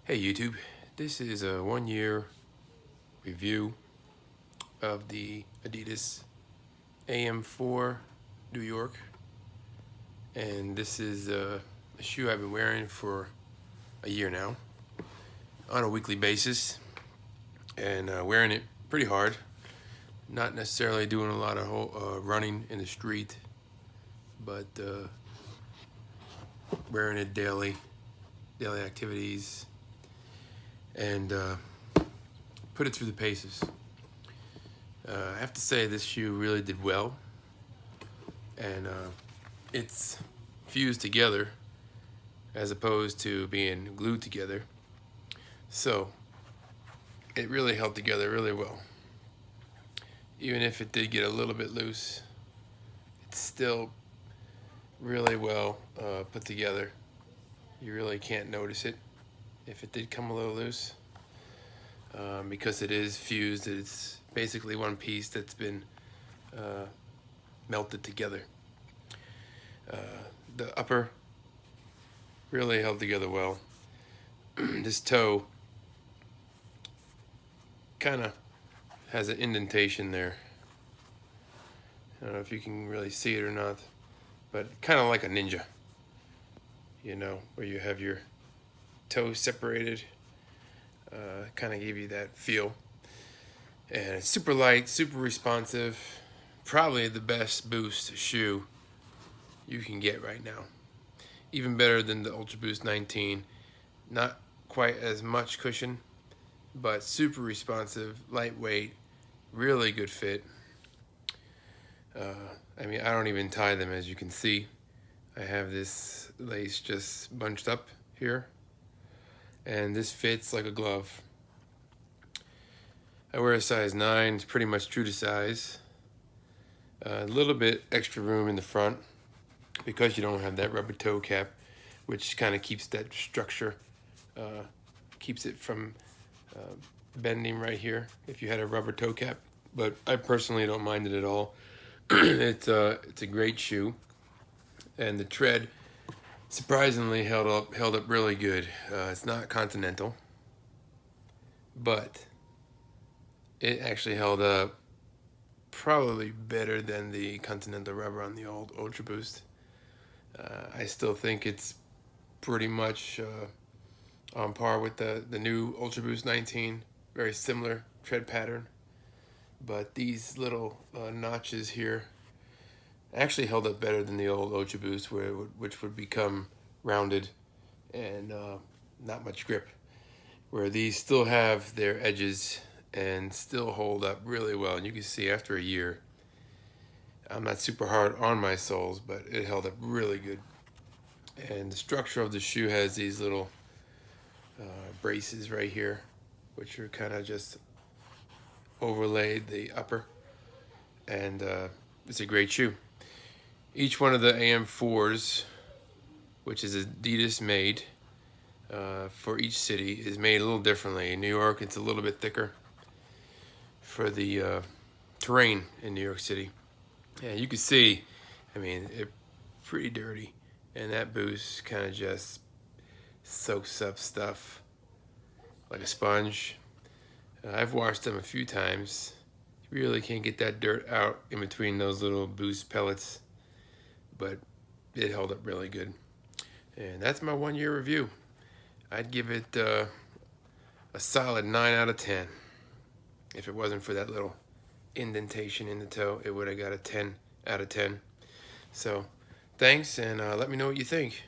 Hey YouTube, this is a 1 year review of the Adidas AM4 New York, and this is a shoe I've been wearing for a year now on a weekly basis, and wearing it pretty hard, not necessarily doing a lot of running in the street, but wearing it daily activities, and put it through the paces. I have to say this shoe really did well, and it's fused together as opposed to being glued together, so it really held together really well. Even if it did get a little bit loose, it's still really well put together. You really can't notice it if it did come a little loose, because it is fused. It's basically one piece that's been melted together. The upper really held together well. This toe kind of has an indentation there. I don't know if you can really see it or not, but kind of like a ninja, you know, where you have your toes separated. Kind of give you that feel. And it's super light, super responsive. Probably the best Boost shoe you can get right now. Even better than the Ultra Boost 19. Not quite as much cushion, but super responsive, lightweight, really good fit. I mean, I don't even tie them, as you can see. I have this lace just bunched up here, and this fits like a glove. I wear a size 9, it's pretty much true to size. A little bit extra room in the front because you don't have that rubber toe cap, which kind of keeps that structure, keeps it from bending right here if you had a rubber toe cap. But I personally don't mind it at all. It's a great shoe, and the tread surprisingly held up really good. It's not Continental, but it actually held up probably better than the Continental rubber on the old Ultra Boost. I still think it's pretty much on par with the new Ultra Boost 19. Very similar tread pattern, but these little notches here actually held up better than the old Ultra Boost, which would become rounded and not much grip, where these still have their edges and still hold up really well. And you can see after a year, I'm not super hard on my soles, but it held up really good. And the structure of the shoe has these little braces right here, which are kind of just overlaid the upper, and it's a great shoe. Each one of the AM4s, which is Adidas made for each city, is made a little differently. In New York, it's a little bit thicker for the terrain in New York City. Yeah, you can see, I mean, it's pretty dirty, and that Boost kind of just soaks up stuff like a sponge. I've washed them a few times. You really can't get that dirt out in between those little Boost pellets, but it held up really good. And that's my 1 year review. I'd give it a solid 9 out of 10. If it wasn't for that little indentation in the toe, it would have got a 10 out of 10. So thanks, and let me know what you think.